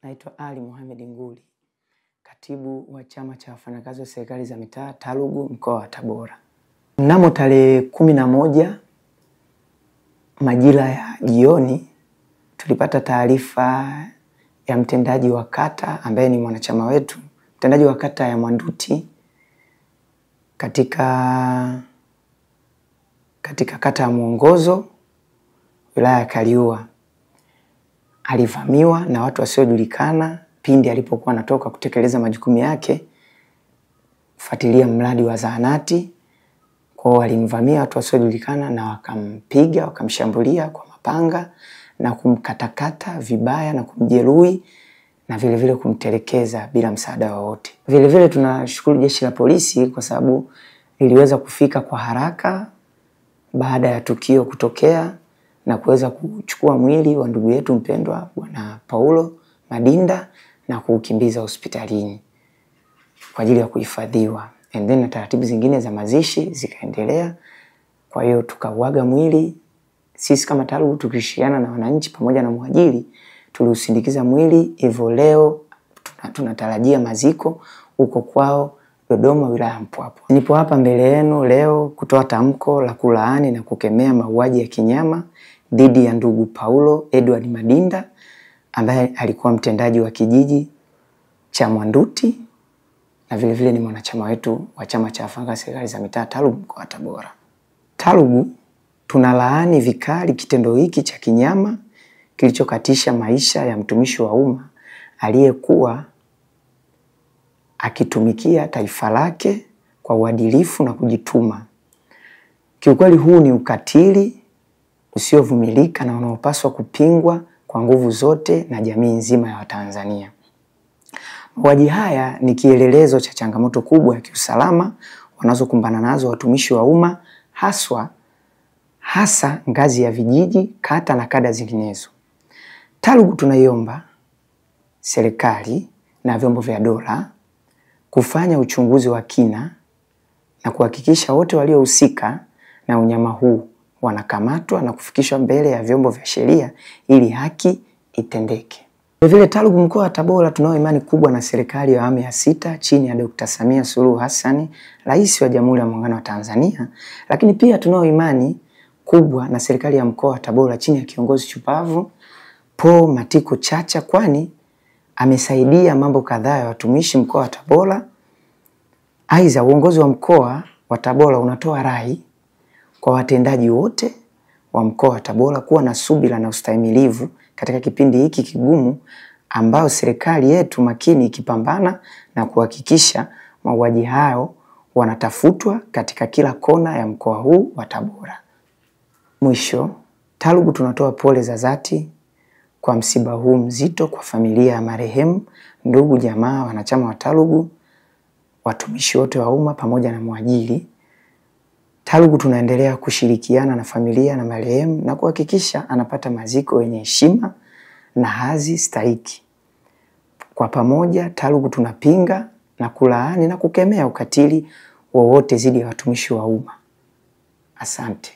Naitwa Ali Mohamed Nguli, katibu wa chama cha wafanyakazi wa serikali za mitaa TALUGU mkoa wa Tabora. Mnamo tarehe 11 majira ya jioni tulipata taarifa ya mtendaji wa kata ambaye ni mwanachama wetu, mtendaji wa kata ya Mwanduti katika kata ya Muongozo, wilaya ya Kaliua. Alivamiwa na watu wasiojulikana pindi alipokuwa anatoka kutekeleza majukumu yake kufuatilia mradi wa zahanati. Kwa walimvamia watu wasiojulikana na wakampiga, wakamshambulia kwa mapanga na kumkatakata vibaya na kumjeruhi na vile vile kumtelekeza bila msaada wowote. Vile vile tunashukuru jeshi la polisi kwa sababu liliweza kufika kwa haraka baada ya tukio kutokea na kuweza kuchukua mwili wa ndugu yetu mpendwa Bwana Paulo Madinda na kuukimbiza hospitalini kwa ajili ya kuhifadhiwa. And then na taratibu zingine za mazishi zikaendelea. Kwa hiyo tukauaga mwili. Sisi kama TALUGU tukishirikiana na wananchi pamoja na mwajiri tuliusindikiza mwili. Hivyo leo tunatarajia maziko huko kwao Dodoma, wilaya ya Mpwapwa. Nipo hapa mbele yenu leo kutoa tamko la kulaani na kukemea mauaji ya kinyama dhidi ya ndugu Paulo Edward Madinda ambaye alikuwa mtendaji wa kijiji cha Mwanduti na vile vile ni mwanachama wetu wa chama cha wafanyakazi serikali za mitaa TALUGU mkoa wa Tabora. TALUGU tunalaani vikali kitendo hiki cha kinyama kilichokatisha maisha ya mtumishi wa umma aliyekuwa akitumikia taifa lake kwa uadilifu na kujituma. Kiukweli huu ni ukatili usiovumilika na unaopaswa kupingwa kwa nguvu zote na jamii nzima ya Watanzania. Mauaji haya ni kielelezo cha changamoto kubwa ya kiusalama wanazokumbana nazo watumishi wa umma hasa ngazi ya vijiji, kata na kada zinginezo. TALUGU tunaiomba serikali na vyombo vya dola kufanya uchunguzi wa kina na kuhakikisha wote waliohusika na unyama huu wanakamatwa na kufikishwa mbele ya vyombo vya sheria ili haki itendeke. Vile TALUGU mkoa wa Tabora tunao imani kubwa na serikali ya awamu ya 6 chini ya Dr. Samia Suluhu Hassan, Rais wa Jamhuri ya Muungano wa Tanzania, lakini pia tunao imani kubwa na serikali ya mkoa wa Tabora chini ya kiongozi shupavu Paul Matiko Chacha, kwani amesaidia mambo kadhaa ya watumishi mkoa wa Tabora. Aidha, uongozi wa mkoa wa Tabora unatoa rai kwa watendaji wote wa mkoa wa Tabora kuwa na subira na ustahimilivu katika kipindi hiki kigumu ambao serikali yetu makini ikipambana na kuhakikisha mauaji hao wanatafutwa katika kila kona ya mkoa huu wa Tabora. Mwisho, TALUGU tunatoa pole za dhati kwa msiba huu mzito kwa familia ya marehemu, ndugu, jamaa, wanachama wa TALUGU, watumishi wote wa umma pamoja na mwajiri. TALUGU tunaendelea kushirikiana na familia na marehemu na kuhakikisha anapata maziko yenye heshima na hadhi stahiki. Kwa pamoja TALUGU tunapinga na kulaani na kukemea ukatili wowote dhidi ya watumishi wa umma. Asante.